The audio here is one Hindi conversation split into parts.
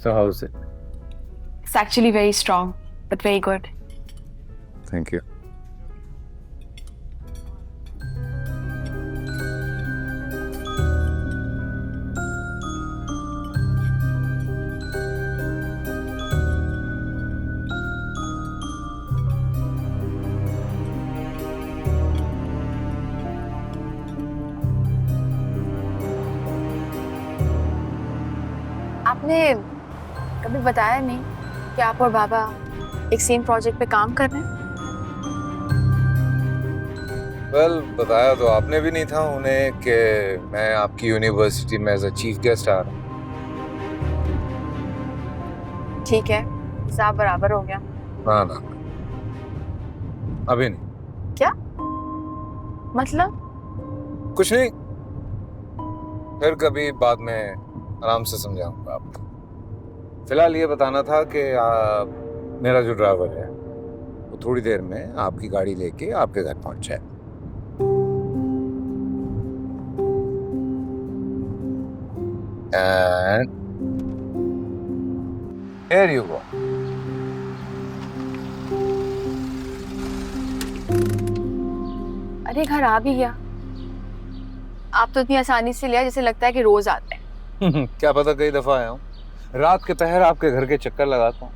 So how's it? It's actually very strong, but very good. Thank you. आपने कभी बताया नहीं कि आप और बाबा एक सेम प्रोजेक्ट पे काम कर रहे हैं? Well, बताया तो आपने भी नहीं था उन्हें कि मैं आपकी यूनिवर्सिटी में एज अ चीफ गेस्ट आ रहा हूँ। ठीक है, हिसाब बराबर हो गया। ना ना, अभी नहीं। क्या मतलब? कुछ नहीं, फिर कभी बाद में आराम से समझाऊंगा आपको। फिलहाल ये बताना था कि मेरा जो ड्राइवर है वो थोड़ी देर में आपकी गाड़ी लेके आपके घर पहुंच जाए। And here you go. अरे घर आ भी गया। आप तो इतनी आसानी से लिया जैसे लगता है कि रोज आते हैं। क्या पता कई दफा आया हूँ। रात के पहर आपके घर के चक्कर लगाता हूँ।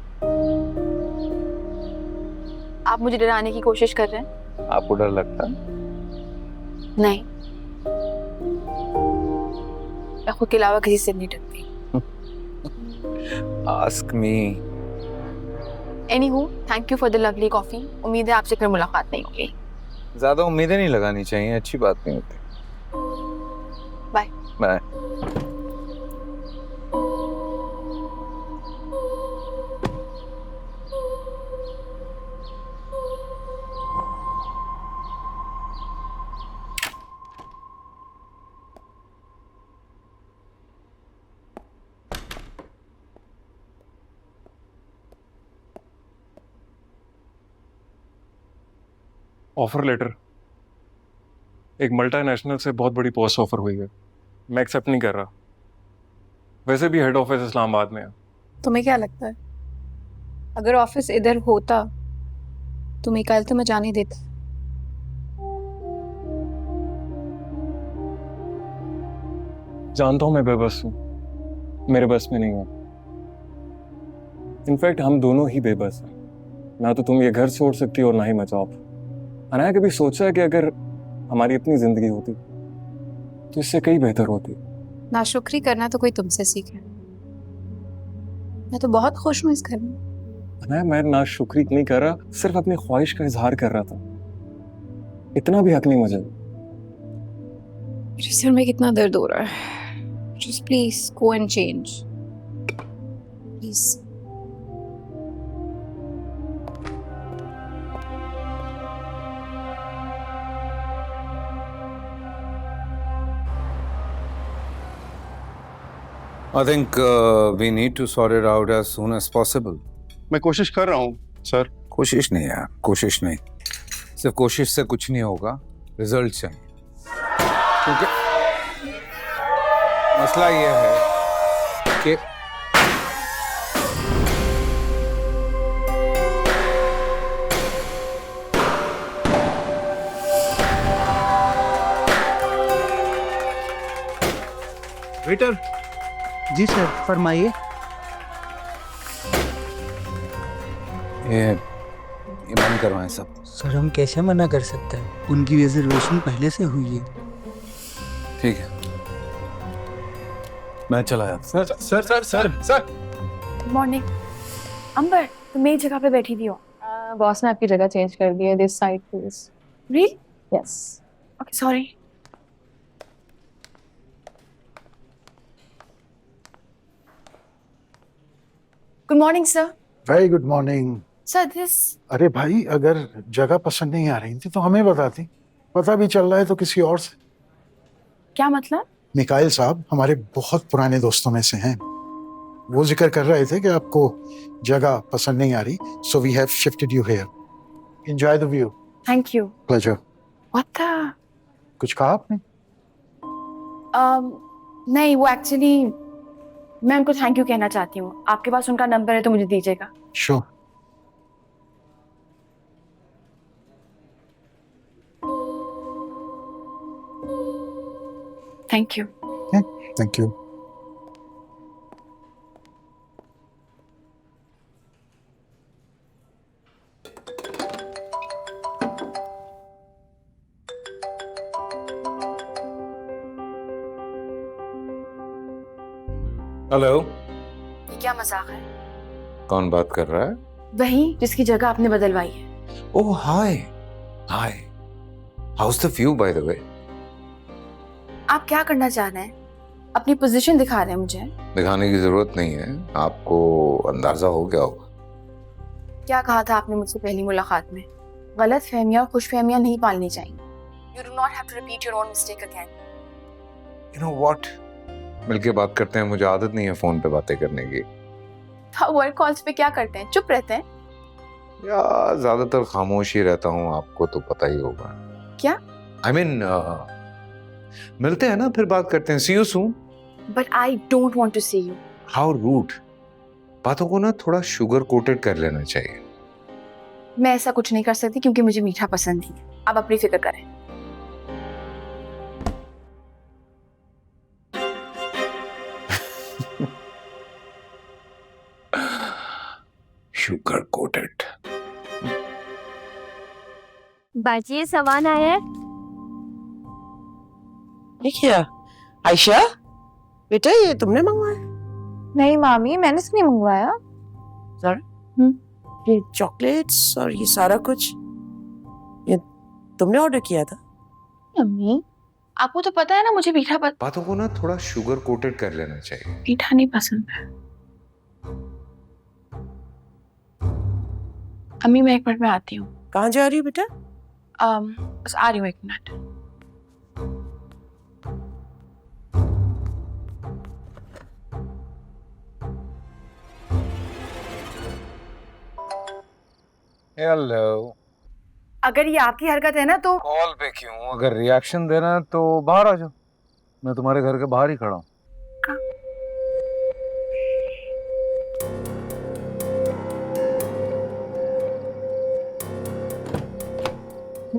आप मुझे डराने की कोशिश कर रहे हैं? आपको डर लगता है? नहीं, मैं खुद के अलावा किसी से नहीं डरती। Ask me. Anywho, thank you for the lovely coffee. उम्मीद है आपसे फिर मुलाकात नहीं होगी। ज्यादा उम्मीदें नहीं लगानी चाहिए, अच्छी बात नहीं होती। बाय। बाय। ऑफर लेटर, एक मल्टीनेशनल से बहुत बड़ी पोस्ट ऑफर हुई है। मैं एक्सेप्ट नहीं कर रहा। वैसे भी हेड ऑफिस इस्लामाबाद में है। तुम्हें क्या लगता है अगर ऑफिस इधर होता तो मिकाइल तुम्हें जाने देता? जानता हूं मैं बेबस हूं, मेरे बस में नहीं है। इनफैक्ट हम दोनों ही बेबस हैं। ना तो तुम ये घर छोड़ सकती और ना ही मैं जॉब। अनाया कभी सोचा है कि अगर हमारी अपनी जिंदगी होती तो इससे कई बेहतर होती। नाशुक्री करना तो कोई तुमसे सीखे। मैं तो बहुत खुश हूँ इस घर में। अनाया मैं ना शुक्री नहीं कर रहा, सिर्फ अपनी ख्वाहिश का इजहार कर रहा था। इतना भी हक नहीं मुझे। मेरे सिर में कितना दर्द हो रहा है। Just please go and change please. I think we need to sort it out as soon as possible. मैं कोशिश कर रहा हूँ सर। कोशिश नहीं यार, कोशिश नहीं। सिर्फ कोशिश से कुछ नहीं होगा, रिजल्ट चाहिए। क्योंकि मसला ये है कि वेटर। जी सर, फरमाइए। ये बंद करवाएं सब। सर हम कैसे मना कर सकते हैं, उनकी रिजर्वेशन पहले से हुई है। ठीक है, मैं चला जाता। Sir sir sir sir sir good morning. Ambar, तुम मेरी जगह पे बैठी थी हो। बॉस ने आपकी जगह चेंज कर दी है। This side please. Real? Yes. Okay, sorry. Good morning sir. Very good morning. Sir this. अरे भाई, अगर जगह पसंद नहीं आ रही थी तो हमें बताती। पता भी चल रहा है तो किसी और से। क्या मतलब? मिकाइल साहब हमारे बहुत पुराने दोस्तों में से हैं। वो जिक्र कर रहे थे कि आपको जगह पसंद नहीं आ रही, so we have shifted you here. Enjoy the view. Thank you. Pleasure. What the? कुछ कहा आपने? नहीं, वो एक्चुअली मैं उनको थैंक यू कहना चाहती हूँ। आपके पास उनका नंबर है तो मुझे दीजिएगा। Sure. Thank you. Okay. Thank you. Hello. ये क्या मजाक है? कौन बात कर रहा है? वही जिसकी जगह आपने बदलवाई है। Oh hi hi, how's the view by the way? आप क्या करना चाह रहे हैं? अपनी पोजीशन दिखा रहे हैं मुझे? दिखाने की जरूरत नहीं है, आपको अंदाजा हो गया होगा। क्या कहा था आपने मुझसे पहली मुलाकात में? गलत फहमियां और खुश फहमियां नहीं पालनी चाहिए। You do not have to repeat your own mistake again. You know what? मिलके बात करते हैं, मुझे आदत नहीं है फोन पे बातें करने की। आप वर्क कॉल्स पे क्या करते हैं? चुप रहते हैं? या ज्यादातर खामोश ही रहता हूँ, आपको तो पता ही होगा। क्या? I mean, मिलते हैं ना, फिर बात करते हैं। See you soon. But I don't want to see you. How rude. बातों को ना थोड़ा शुगर कोटेड कर लेना चाहिए। मैं ऐसा कुछ नहीं कर सकती क्योंकि मुझे मीठा पसंद नहीं है। आप अपनी फिक्र करें। Sugar coated. बाजी ये सामान आया है। ये क्या? आयशा बेटा, ये तुमने मंगवाया? नहीं मामी, मैंने तो नहीं मंगवाया। ये चॉकलेट्स और ये सारा कुछ ये तुमने ऑर्डर किया था? मम्मी, आपको तो पता है ना मुझे बातों को ना थोड़ा शुगर कोटेड कर लेना चाहिए। मीठा नहीं पसंद है। अम्मी मैं एक मिनट में आती हूँ। कहाँ जा रही हो बेटा? बस आ रही हूँ, एक मिनट। हेलो। अगर ये आपकी हरकत है ना तो कॉल पे क्यों? अगर रिएक्शन देना है तो बाहर आ जाओ, मैं तुम्हारे घर के बाहर ही खड़ा हूँ।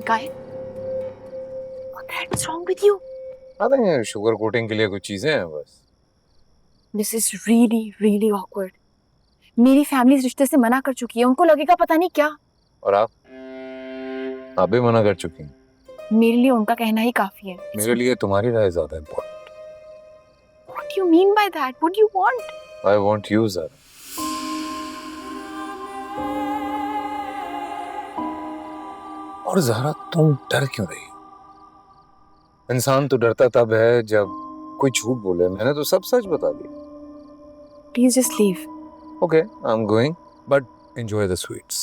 Guy, what the heck is wrong with you? अरे शुगर कोटिंग के लिए कुछ चीजें हैं बस। This is really, really awkward. मेरी फैमिली इस रिश्ते से मना कर चुकी है, उनको लगेगा पता नहीं क्या। और आप भी मना कर चुकी हैं। मेरे लिए उनका कहना ही काफी है। मेरे लिए तुम्हारी राय ज्यादा important. What do you mean by that? What do you want? I want you, Zara. और ज़ारा तुम डर क्यों रही हो? इंसान तो डरता तब है जब कोई झूठ बोले। मैंने तो सब सच बता दिया। Please just leave. Okay, I'm going, but enjoy the sweets.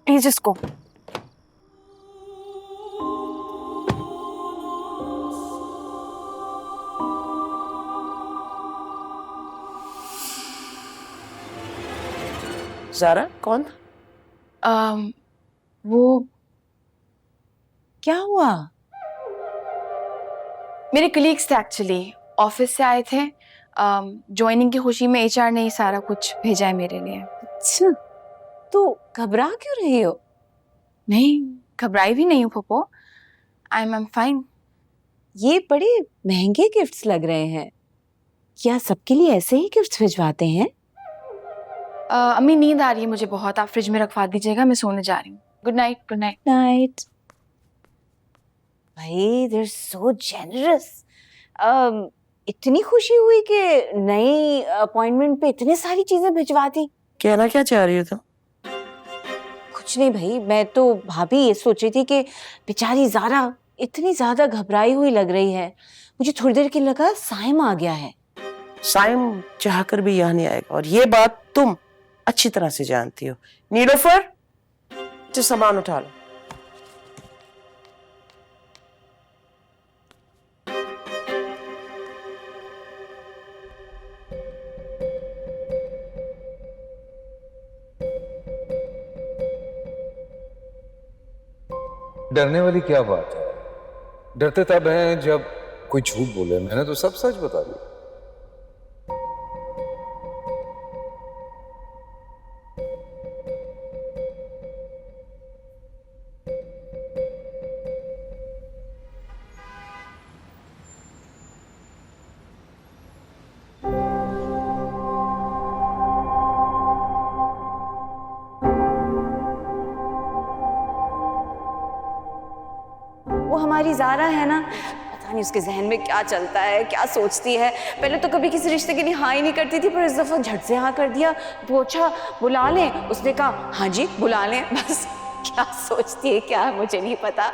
Please just go. Zaara कौन? वो क्या हुआ? मेरे कलीग्स थे एक्चुअली, ऑफिस से आए थे। ज्वाइनिंग की खुशी में एचआर ने सारा कुछ भेजा है मेरे लिए। अच्छा, तो घबरा क्यों रही हो? नहीं, घबराई भी नहीं हूँ पप्पो। I am fine. ये बड़े महंगे गिफ्ट्स लग रहे हैं। क्या सबके लिए ऐसे ही गिफ्ट्स भिजवाते हैं? अम्मी नींद आ रही है मुझे बहुत, आप फ्रिज में रखवा दीजिएगा, मैं सोने जा रही हूँ। Good night. Good night. Night. भाई they're so generous. इतनी खुशी हुई कि नई अपॉइंटमेंट पे इतनी सारी चीजें भिजवा दी। कहना क्या चाह रही हो तुम? कुछ नहीं भाई, मैं तो भाभी ये सोच रही थी कि बेचारी ज़ारा इतनी ज्यादा घबराई हुई लग रही है। मुझे थोड़ी देर के लगा साइम आ गया है। साइम चाहकर भी यहाँ नहीं आएगा, और ये बात तुम अच्छी तरह से जानती हो। नीलोफर, जो सामान उठा लो। डरने वाली क्या बात है? डरते तब हैं जब कोई झूठ बोले। मैंने तो सब सच बता दिया। वो हमारी ज़ारा है ना, पता नहीं उसके जहन में क्या चलता है, क्या सोचती है। पहले तो कभी किसी रिश्ते के लिए हाँ ही नहीं करती थी, पर इस दफ़ा झट से हाँ कर दिया। पूछा बुला लें, उसने कहा हाँ जी बुला लें। बस क्या सोचती है क्या मुझे नहीं पता।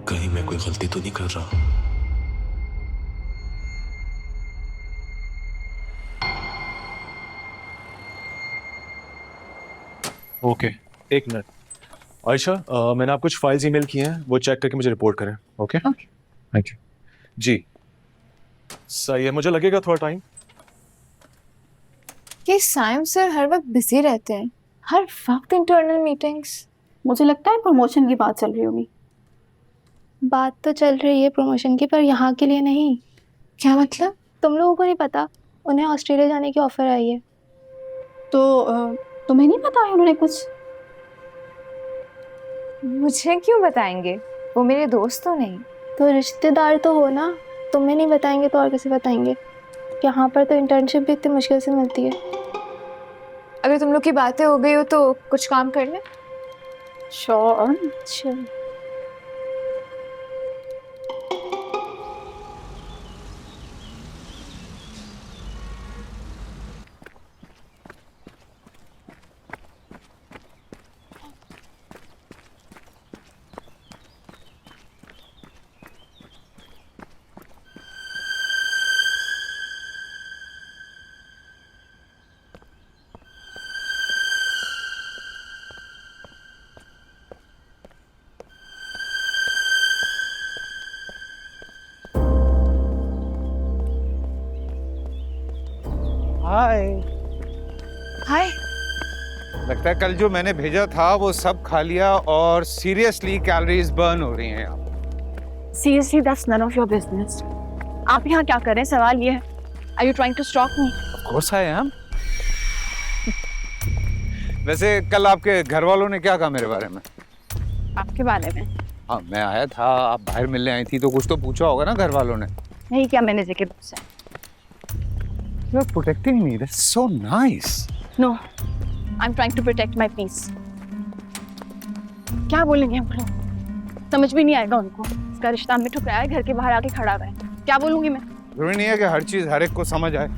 कहीं मैं कोई गलती तो नहीं कर रहा? ओके, एक मिनट। आयशा, मैंने आपको कुछ फाइल्स ईमेल किए हैं, वो चेक करके मुझे रिपोर्ट करें। Okay thank you. जी सही है, मुझे लगेगा थोड़ा टाइम। ये साइम सर हर वक्त बिजी रहते हैं, हर वक्त इंटरनल मीटिंग्स। मुझे लगता है प्रमोशन की बात चल रही होगी। बात तो चल रही है प्रमोशन की, पर यहाँ के लिए नहीं। क्या मतलब? तुम लोगों को नहीं पता, उन्हें ऑस्ट्रेलिया जाने की ऑफर आई है। तो तुम्हें नहीं पता है उन्होंने कुछ? मुझे क्यों बताएंगे, वो मेरे दोस्त तो नहीं। तो रिश्तेदार तो हो ना, तुम्हें नहीं बताएंगे तो और कैसे बताएंगे? यहाँ पर तो इंटर्नशिप भी इतनी मुश्किल से मिलती है। अगर तुम लोग की बातें हो गई हो तो कुछ काम कर ले। श्योर। हाय। हाय। लगता है कल जो मैंने भेजा था वो सब खा लिया और सीरियसली कैलोरीज बर्न हो रही हैं आप। Seriously that's none of your business. आप यहाँ क्या कर रहे हैं? सवाल ये है, are you trying to stalk me? Of course I am. वैसे कल आपके घर वालों ने क्या कहा मेरे बारे में? आपके बारे में? हाँ, मैं आया था, आप बाहर मिलने आई थी तो कुछ तो पूछा होगा ना घर वालों ने। नहीं क्या मैंने के से? You are protecting me. That's so nice. No, I'm trying to protect my peace. क्या बोलेंगे हम लोग? समझ भी नहीं आएगा उनको। इसका रिश्ता हमने ठुकराया है, घर के बाहर आके खड़ा हुआ है। क्या बोलूंगी मैं? जरूरी नहीं है कि हर चीज हर एक को समझ आए।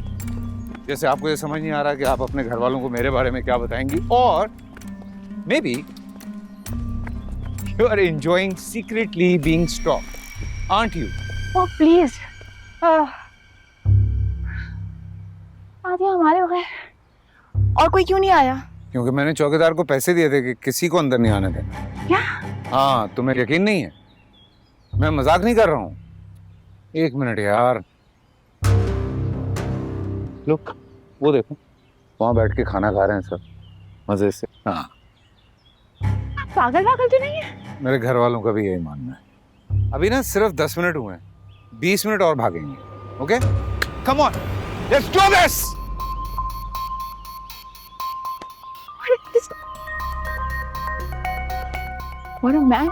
जैसे आपको ये समझ नहीं आ रहा कि आप अपने घर वालों को मेरे बारे में क्या बताएंगी, और may be you are enjoying secretly being stalked, aren't you? Oh please. आधे हमारे हो गए। और कोई क्यों नहीं आया? क्योंकि मैंने चौकीदार को पैसे दिए थे कि किसी को अंदर नहीं आने देना। क्या? हाँ, तुम्हें यकीन नहीं है? मैं मजाक नहीं कर रहा हूँ। एक मिनट यार। लुक, वो देखो, वहां बैठ के खाना खा रहे हैं सब मजे से। हाँ, पागल तो नहीं है? मेरे घर वालों का भी यही मानना है। अभी ना सिर्फ 10 मिनट हुए हैं, 20 मिनट और भागेंगे। Okay, come on, let's do this. What a man.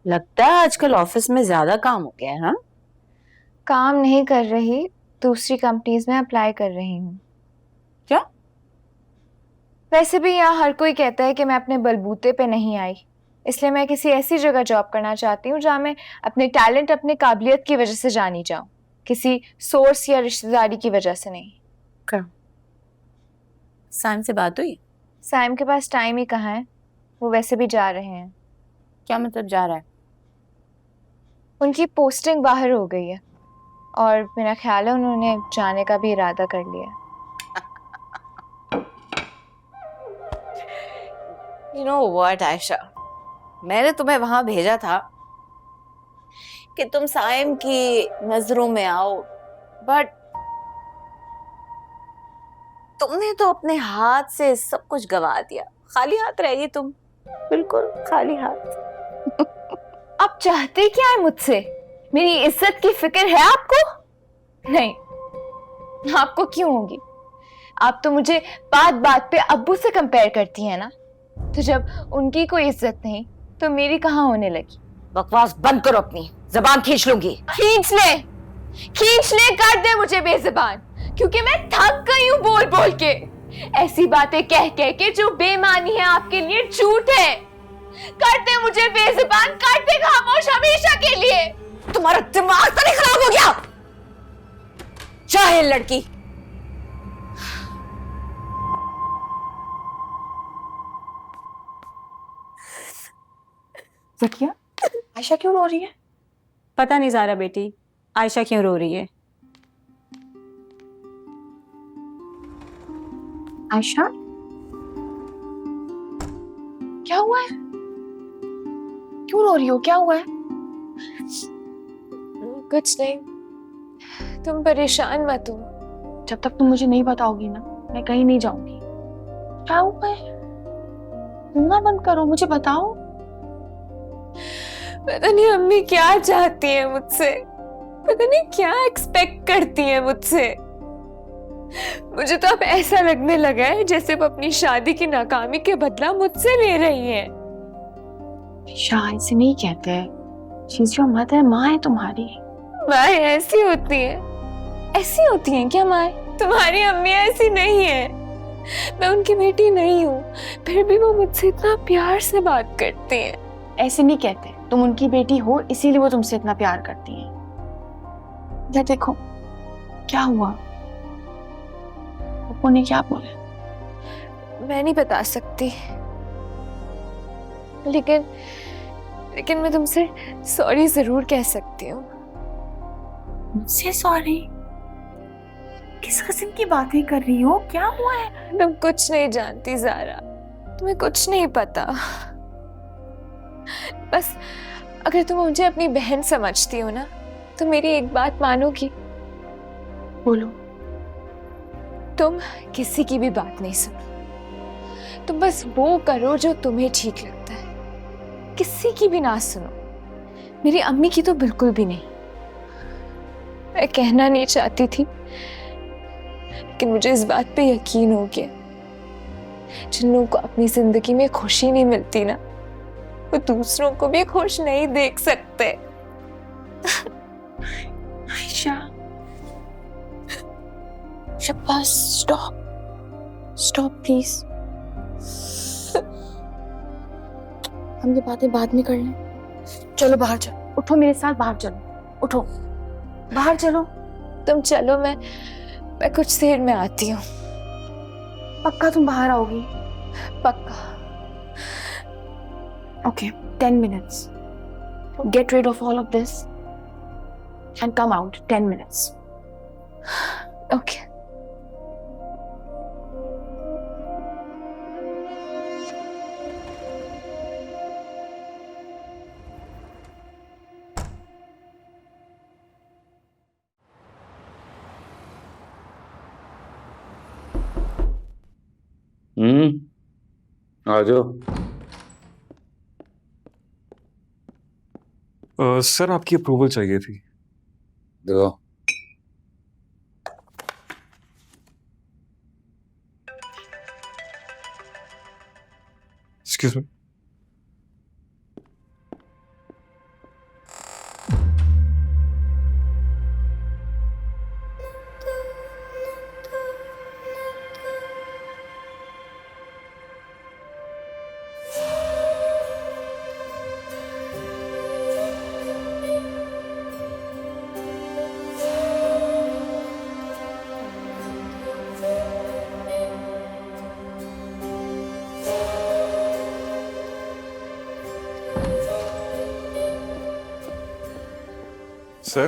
लगता है आजकल ऑफिस में ज्यादा काम हो गया है। हाँ, काम नहीं कर रही, दूसरी कंपनीज में अप्लाई कर रही हूँ। क्या? वैसे भी यहाँ हर कोई कहता है कि मैं अपने बलबूते पे नहीं आई, इसलिए मैं किसी ऐसी जगह जॉब करना चाहती हूँ जहाँ मैं अपने टैलेंट, अपने काबिलियत की वजह से जानी जाऊँ, किसी सोर्स या रिश्तेदारी की वजह से नहीं। साइम से बात हुई? साइम के पास टाइम ही कहाँ है, वो वैसे भी जा रहे हैं। क्या मतलब जा रहा है? उनकी पोस्टिंग बाहर हो गई है और मेरा ख्याल है उन्होंने जाने का भी इरादा कर लिया। You know what, आयशा, मैंने तुम्हें वहां भेजा था कि तुम साइम की नजरों में आओ, बट तुमने तो अपने हाथ से सब कुछ गवा दिया। खाली हाथ रह गई तुम, बिल्कुल खाली हाथ। अब आप चाहते क्या है मुझसे? मेरी इज्जत की फिक्र है आपको? नहीं, आपको क्यों होगी? आप तो मुझे बात बात पे अब्बू से कंपेयर करती हैं ना, तो जब उनकी कोई इज्जत नहीं तो मेरी कहाँ होने लगी? बकवास बंद करो, अपनी जबान खींच लूंगी। खींच ले, कर दे मुझे बेजुबान, क्योंकि मैं थक गई हूँ बोल बोल के। ऐसी बातें कह कह के जो बेमानी है आपके लिए झूठ है। कर दे मुझे बेजुबान, कर दे खामोश हमेशा के लिए। तुम्हारा दिमाग तो नहीं खराब हो गया? जाहिल लड़की। जकिया, आयशा क्यों रो रही है? पता नहीं ज़ारा बेटी, आयशा क्यों रो रही है। आयशा, क्या हुआ है? क्यों रो रही हो? क्या हुआ है? कुछ नहीं, तुम परेशान मत हो। जब तक तुम मुझे नहीं बताओगी ना, मैं कहीं नहीं जाऊंगी। क्या हुआ है? रोना बंद करो, मुझे बताओ। पता नहीं अम्मी क्या चाहती है मुझसे, पता नहीं क्या एक्सपेक्ट करती है मुझसे। मुझे तो अब ऐसा लगने लगा है जैसे वो अपनी शादी की नाकामी के बदला मुझसे ले रही है। शाह, ऐसे नहीं कहते। शीज योर मदर, माँ है तुम्हारी। माँ ऐसी होती है? ऐसी होती हैं क्या माँ? तुम्हारी अम्मी ऐसी नहीं है। मैं उनकी बेटी नहीं हूँ, फिर भी वो मुझसे इतना प्यार से बात करती हैं। ऐसे नहीं कहते, तुम उनकी बेटी हो इसीलिए वो तुमसे इतना प्यार करती हैं। इधर देखो, क्या हुआ? पप्पू ने क्या बोला? मैं नहीं बता सकती, लेकिन मैं तुमसे सॉरी जरूर कह सकती हूँ। मुझसे सॉरी? किस किस्म की बातें कर रही हो? क्या हुआ है? तुम कुछ नहीं जानती ज़ारा, तुम्हें कुछ नहीं पता। बस अगर तुम मुझे अपनी बहन समझती हो ना, तो मेरी एक बात मानोगी? बोलो। तुम किसी की भी बात नहीं सुनो, तुम बस वो करो जो तुम्हें ठीक लगता है, किसी की भी ना सुनो। मेरी अम्मी की तो बिल्कुल भी नहीं। मैं कहना नहीं चाहती थी, लेकिन मुझे इस बात पे यकीन हो गया, जिन लोगों को अपनी जिंदगी में खुशी नहीं मिलती ना, वो दूसरों को भी खुश नहीं देख सकते। Ayesha, bus stop please. हम ये बातें बाद में कर लें। चलो बाहर चलो, उठो मेरे साथ, बाहर चलो, उठो बाहर चलो। तुम चलो, मैं कुछ देर में आती हूँ। पक्का तुम बाहर आओगी? पक्का। Okay, 10 minutes. Get rid of all of this and come out. 10 minutes. Okay. आ जाओ। सर, आपकी अप्रूवल चाहिए थी। देखो, excuse me. Sir,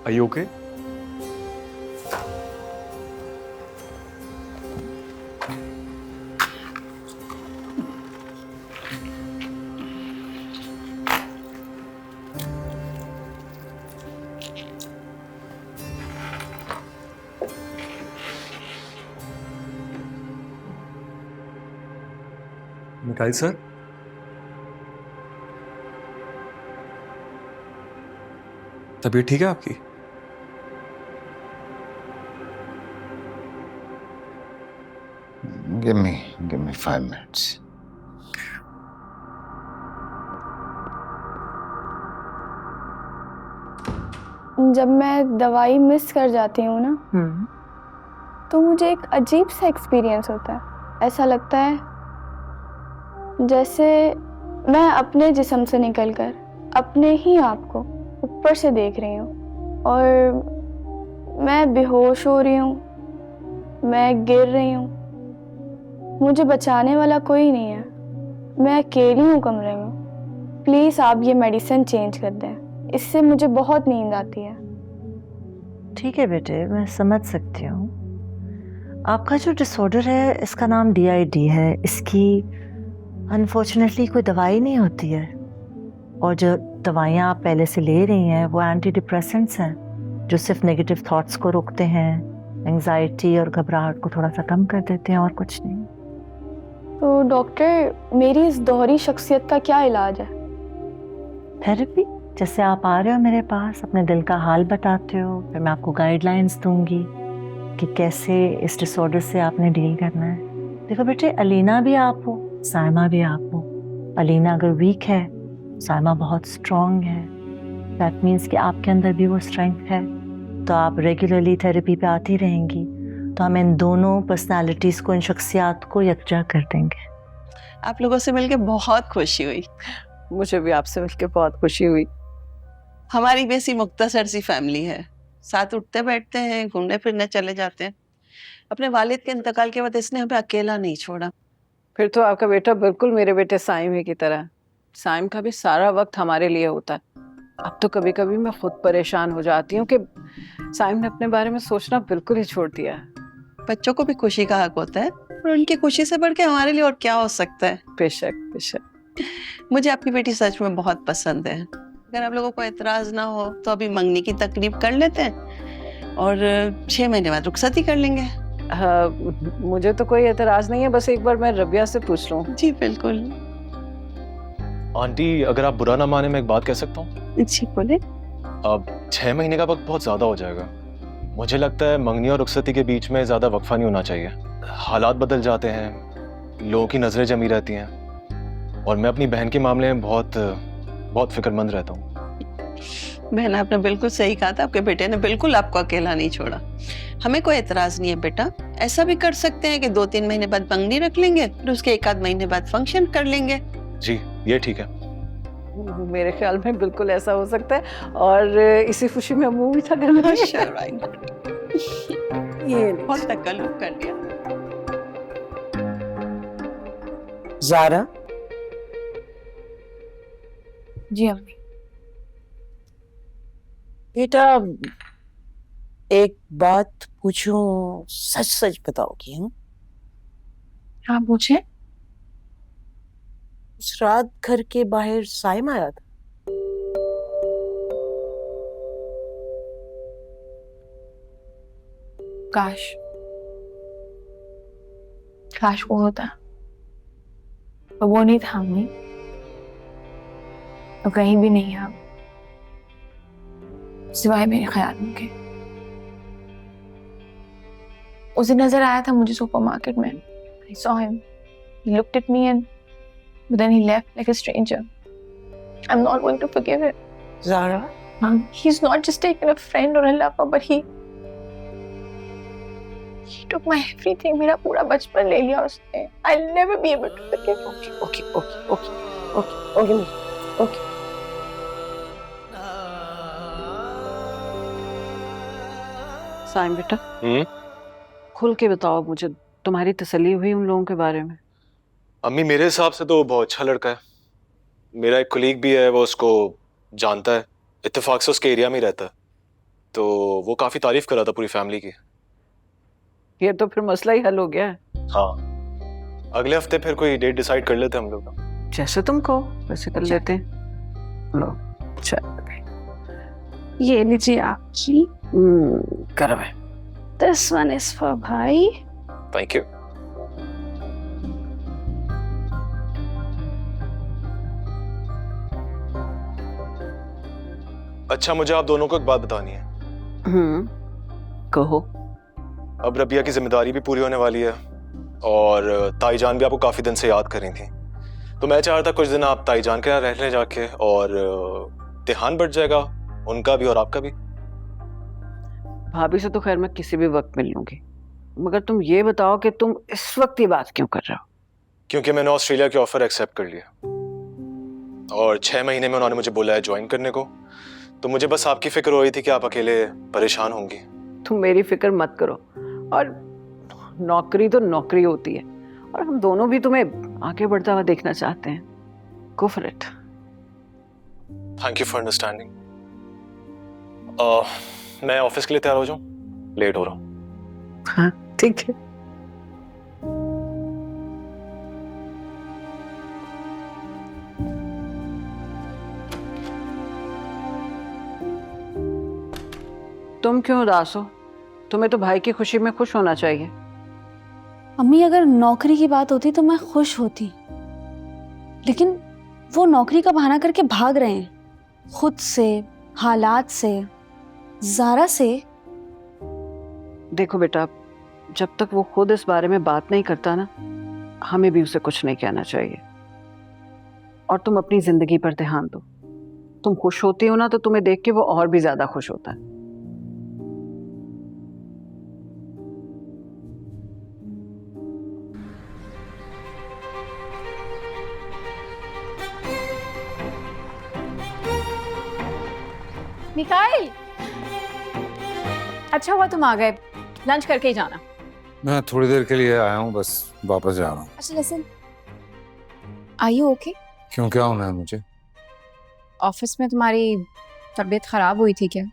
are you okay? Mikail sir, तबीयत ठीक है आपकी? Give me 5 minutes. जब मैं दवाई मिस कर जाती हूँ ना, तो मुझे एक अजीब सा एक्सपीरियंस होता है। ऐसा लगता है जैसे मैं अपने जिस्म से निकलकर अपने ही आप को ऊपर से देख रही हूँ और मैं बेहोश हो रही हूँ, मैं गिर रही हूँ, मुझे बचाने वाला कोई नहीं है, मैं अकेली हूँ कमरे में। प्लीज़ आप ये मेडिसिन चेंज कर दें, इससे मुझे बहुत नींद आती है। ठीक है बेटे, मैं समझ सकती हूँ। आपका जो डिसऑर्डर है इसका नाम DID है। इसकी अनफॉर्चुनेटली कोई दवाई नहीं होती है, और जो दवाइयाँ आप पहले से ले रही हैं वो एंटी डिप्रेसेंट्स हैं जो सिर्फ नेगेटिव थॉट्स को रोकते हैं, एंजाइटी और घबराहट को थोड़ा सा कम कर देते हैं, और कुछ नहीं। तो डॉक्टर, मेरी इस दोहरी शख्सियत का क्या इलाज है? थेरेपी। जैसे आप आ रहे हो मेरे पास, अपने दिल का हाल बताते हो, फिर मैं आपको गाइडलाइंस दूंगी कि कैसे इस डिसऑर्डर से आपने डील करना है। देखो बेटे, अलीना भी आप हो, साइमा भी आप हो। अलीना अगर वीक है, साइमा बहुत स्ट्रॉन्ग है। दैट मीन्स कि आपके अंदर भी वो स्ट्रेंथ है। तो आप रेगुलरली थेरेपी पे आती रहेंगी तो हम इन दोनों पर्सनालिटीज़ को, इन शख्सियात को यकजा कर देंगे। आप लोगों से मिलकर बहुत खुशी हुई। मुझे भी आपसे मिलकर बहुत खुशी हुई। हमारी वैसी मुख्तसर सी फैमिली है, साथ उठते बैठते हैं, घूमने फिरने चले जाते हैं। अपने वालिद के इंतकाल के बाद इसने हमें अकेला नहीं छोड़ा। फिर तो आपका बेटा बिल्कुल मेरे बेटे साइम ही की तरह। साइम का भी सारा वक्त हमारे लिए होता है। अब तो कभी कभी मैं खुद परेशान हो जाती हूँ कि साइम ने अपने बारे में सोचना बिल्कुल ही छोड़ दिया है। बच्चों को भी खुशी का हक होता है, और उनकी खुशी से बढ़ के हमारे लिए और क्या हो सकता है। बेशक बेशक। मुझे आपकी बेटी सच में बहुत पसंद है। अगर आप लोगों को एतराज ना हो तो अभी मंगनी की तकरीब कर लेते हैं और 6 महीने बाद रुखसती कर लेंगे। हाँ, मुझे तो कोई एतराज नहीं है, बस एक बार मैं रबिया से पूछ लूं। जी बिल्कुल। आंटी, अगर आप बुरा ना माने, मैं एक बात कह सकता हूँ? जी बोले। अब 6 महीने का वक्त बहुत ज्यादा हो जाएगा। मुझे लगता है मंगनी और रुखसती के बीच में ज्यादा वक्फा नहीं होना चाहिए। हालात बदल जाते हैं, लोगों की नजरें जमी रहती हैं, और मैं अपनी बहन के मामले में बहुत फिक्रमंद रहता हूँ। बहन, आपने बिल्कुल सही कहा था। आपके बेटे ने बिल्कुल आपको अकेला नहीं छोड़ा। हमें कोई एतराज नहीं है बेटा। ऐसा भी कर सकते हैं कि 2-3 महीने बाद मंगनी रख लेंगे, फिर उसके 1-आध महीने बाद फंक्शन कर लेंगे। जी, ये ठीक है। मेरे ख्याल में बिल्कुल ऐसा हो सकता है, और इसी खुशी में मुंह मीठा कर लेंगे। ये बहुत तकल्लुफ कर दिया। ज़ारा। जी अम्मी। बेटा, एक बात पूछूं, सच सच बताओगी? हम हाँ पूछे। उस रात घर के बाहर साइम आया था? काश वो होता, पर वो नहीं था अम्मी। तो कहीं भी नहीं है अब, सिवाय मेरे ख्यालों के। उसे नजर आया था मुझे सुपरमार्केट में। I saw him. He looked at me but then he left like a stranger. I'm not going to forgive it. Zara? He's not just taken a friend or a lover, but he took my everything. मेरा पूरा बचपन ले लिया उसने. I'll never be able to forgive him. Okay. Saim बेटा, खुल के बताओ मुझे, तुम्हारी तसल्ली हुई उन लोगों के बारे में? अम्मी, मेरे हिसाब से तो बहुत अच्छा लड़का है। मेरा एक कोलीग भी है, वो उसको जानता है, इत्तेफाक से उसके एरिया में ही रहता है, तो वो काफी तारीफ कर रहा था पूरी फैमिली की। ये तो फिर मसला ही हल हो गया है। हाँ, अगले हफ्ते फिर कोई डेट डिसाइड कर लेते हैं हम लोग। जैसे तुम कहो वैसे कर लेते हैं। लो, ये लीजिए आपकी। करवे। This one is for भाई। Thank you. अच्छा, मुझे आप दोनों को एक बात बतानी है। कहो। अब रबिया की जिम्मेदारी भी पूरी होने वाली है और ताईजान भी आपको काफी दिन से याद कर रही थी, तो मैं चाह रहा था कुछ दिन आप ताईजान के यहाँ रहने जाके, और ध्यान बढ़ जाएगा उनका भी और आपका भी। भाभी से तो खैर मैं किसी भी वक्त मिल लूंगी, मगर तुम ये बताओ कि तुम इस वक्त ये बात क्यों कर रहे हो? क्योंकि मैंने ऑस्ट्रेलिया की ऑफर एक्सेप्ट कर लिया और 6 महीने में उन्होंने मुझे बुलाया ज्वाइन करने को। तो मुझे बस आपकी फिक्र हो रही थी कि आप अकेले परेशान होंगी। तुम मेरी फिक्र मत करो, और नौकरी तो नौकरी होती है, और हम दोनों भी तुम्हें आगे बढ़ता हुआ देखना चाहते हैं। Go for it. Thank you for understanding. मैं ऑफिस के लिए तैयार हो जाऊं, लेट हो रहा हूँ। हाँ ठीक है। तुम क्यों उदास हो? तुम्हें तो भाई की खुशी में खुश होना चाहिए। अम्मी, अगर नौकरी की बात होती तो मैं खुश होती, लेकिन वो नौकरी का बहाना करके भाग रहे हैं, खुद से, हालात से, ज़ारा से। देखो बेटा, जब तक वो खुद इस बारे में बात नहीं करता ना, हमें भी उसे कुछ नहीं कहना चाहिए। और तुम अपनी जिंदगी पर ध्यान दो। तुम खुश होती हो ना, तो तुम्हें देख के वो और भी ज्यादा खुश होता है। मिकाइल, अच्छा हुआ तुम आ गए, लंच करके ही जाना। मैं थोड़ी देर के लिए आया हूँ, बस वापस जा रहा हूँ। अच्छा लिसन, आर यू ओके? क्यों, क्या होना है मुझे? ऑफिस में तुम्हारी तबीयत खराब हुई थी क्या?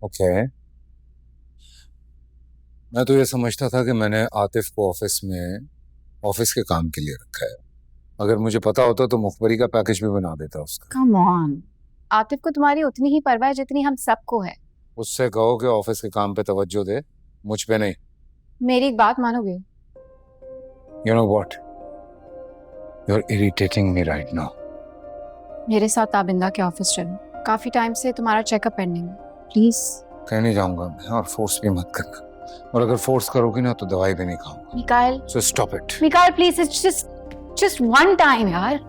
ओके। मैं तो ये समझता था कि मैंने आतिफ को ऑफिस के काम के लिए रखा है। अगर मुझे पता होता तो मुखबरी का पैकेज भी बना देता उसका। कम ऑन, आतिफ को तुम्हारी उतनी ही परवाह है जितनी हम सबको है। उससे कहो कि ऑफिस के काम पे तवज्जो दे, मुझ पे नहीं। मेरी एक बात मानोगे? You know what? You're irritating me right now. मेरे साथ ताबिंदा के ऑफिस चलो, काफी टाइम से तुम्हारा चेकअप पेंडिंग है, प्लीज। कहीं नहीं जाऊंगा मैं, और फोर्स भी मत करना, और अगर फोर्स करोगी ना तो दवाई भी नहीं खाऊंगा। Mikail, So stop it. Mikail please, it's just one time यार।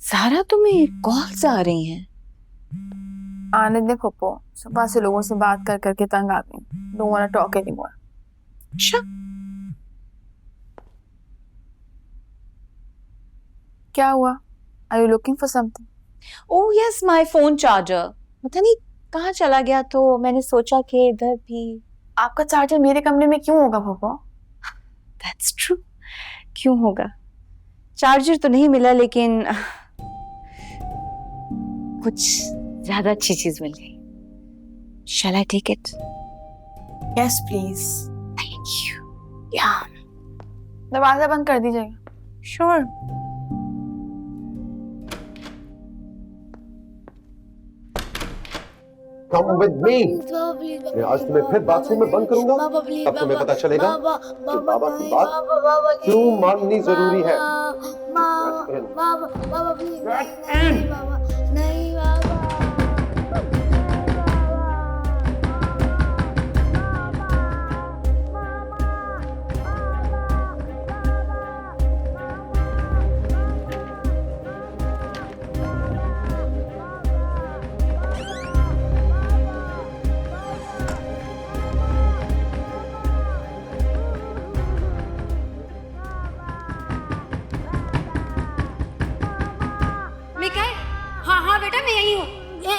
ज़ारा, तुम्हें कॉल्स आ रही हैं? आने दे पप्पो, सुबह से लोगों से बात कर करके तंग आ गई। Don't want to talk anymore. अच्छा, क्या हुआ? Are you looking for something? Oh yes, my phone charger पता नहीं कहाँ चला गया, तो मैंने सोचा कि इधर भी। आपका चार्जर मेरे कमरे में क्यों होगा पप्पो? दैट्स ट्रू, क्यों होगा? चार्जर तो नहीं मिला, लेकिन कुछ ज्यादा अच्छी चीज मिल गई। Shall I take it? Yes please. Thank you. या दरवाजा बंद कर दीजिएगा। श्योर। Come with me. मैं आज तुम्हें फिर बाथरूम में बंद करूंगा, तब तुम्हें पता चलेगा कि बाबा की बात क्यों माननी जरूरी है।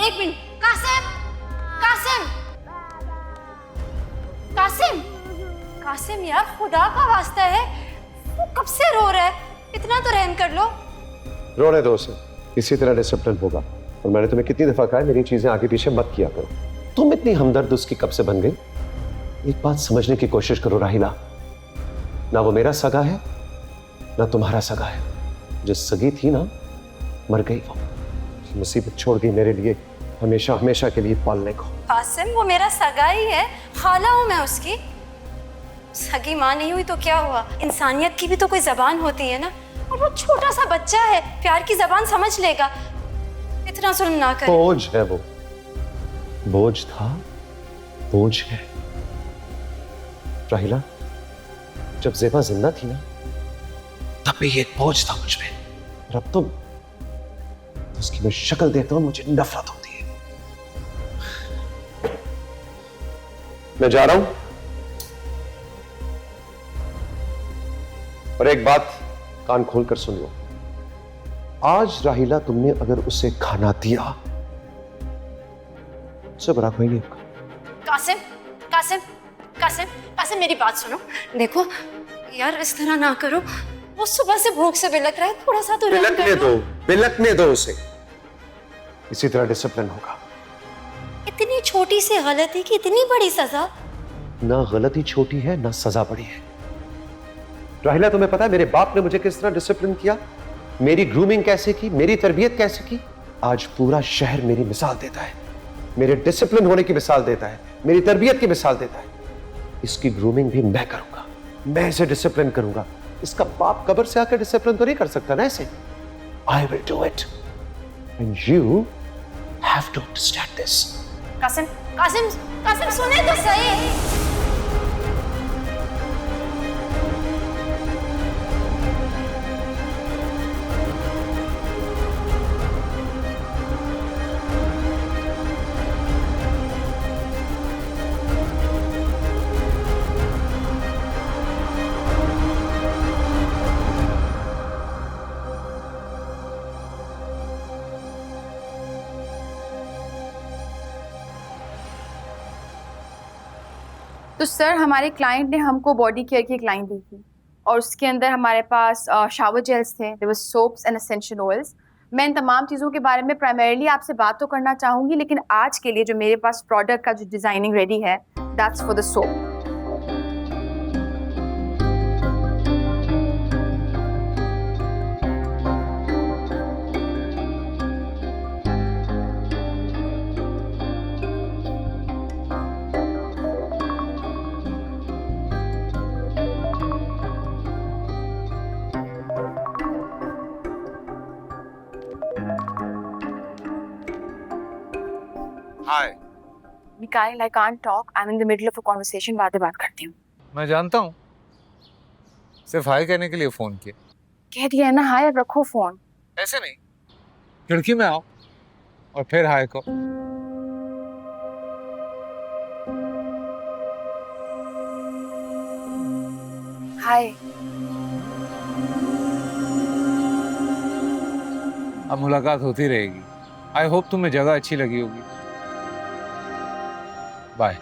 एक मिनट, कासिम, कासिम, कासिम, कासिम यार खुदा का वास्ता है, वो कब से रो रहा है, इतना तो रहम कर लो। रोने दो उसे, इसी तरह डिसिप्लिन होगा। और मैंने तुम्हें कितनी दफा कहा है मेरी चीजें आगे पीछे मत किया करो। तुम इतनी हमदर्द उसकी कब से बन गई? एक बात समझने की कोशिश करो राहिला, ना वो मेरा सगा है ना तुम्हारा सगा है। जो सगी थी ना, मर गई वो, मुसीबत छोड़ गई मेरे लिए हमेशा हमेशा के लिए पालने को। कासिम वो मेरा सगा ही है, खाला हूँ मैं उसकी। सगी माँ नहीं हुई तो क्या हुआ, इंसानियत की भी तो कोई जबान होती है ना। और वो छोटा सा बच्चा है, प्यार की जबान समझ लेगा, इतना जुल्म ना करे। बोझ है वो, बोझ था, बोझ है। राहिला, जब ज़ेबा जिंदा थी ना, तब भी ये बोझ था मुझ पे। और अब तुम उसकी मैं शक्ल देखता हूं, मुझे नफरत होती है। मैं जा रहा हूं, और एक बात कान खोलकर सुन लो। आज राहिला तुमने अगर उसे खाना दिया, उससे बड़ा कोई नहीं होगा। कासिम, कासिम, कासिम, कासिम मेरी बात सुनो। देखो यार इस तरह ना करो, वो सुबह से भूख से बिलक रहा है, थोड़ा सा तो रहम बिलकने कर लो। दो, बिलकने दो उसे, इसी तरह डिसिप्लिन होगा। इतनी छोटी सी गलती की इतनी बड़ी सजा। ना गलती छोटी है ना सजा बड़ी है। राहिला, तुम्हें पता है मेरे बाप ने मुझे किस तरह डिसिप्लिन किया, मेरी ग्रूमिंग कैसे की, मेरी तरबियत कैसे की? आज पूरा शहर मेरी मिसाल देता है, मेरे डिसिप्लिन होने की मिसाल देता है, मेरी तरबियत की मिसाल देता है। इसकी ग्रूमिंग भी मैं करूंगा, मैं इसे डिसिप्लिन करूंगा। इसका बाप कब्र से आकर डिसिप्लिन तो नहीं कर सकता ना ऐसे। I will do it and you have to understand this. Qasim, Qasim, Qasim सुने तो सही। तो सर हमारे क्लाइंट ने हमको बॉडी केयर की एक लाइन दी थी और उसके अंदर हमारे पास शावर जेल्स थे, there was soaps and essential oils. मैं इन तमाम चीज़ों के बारे में प्राइमरीली आपसे बात तो करना चाहूँगी, लेकिन आज के लिए जो मेरे पास प्रोडक्ट का जो डिज़ाइनिंग रेडी है, that's for the soap. Hi. Mikhail, I can't talk. I'm in the middle of a conversation. बाद में बात करती हूँ। मैं जानता हूँ, सिर्फ हाय कहने के लिए फोन किया। कह दिया है ना हाय, अब रखो फोन। ऐसे नहीं, खिड़की में आओ और फिर हाय को। हाय। अब मुलाकात होती रहेगी। आई होप तुम्हें जगह अच्छी लगी होगी। बाय।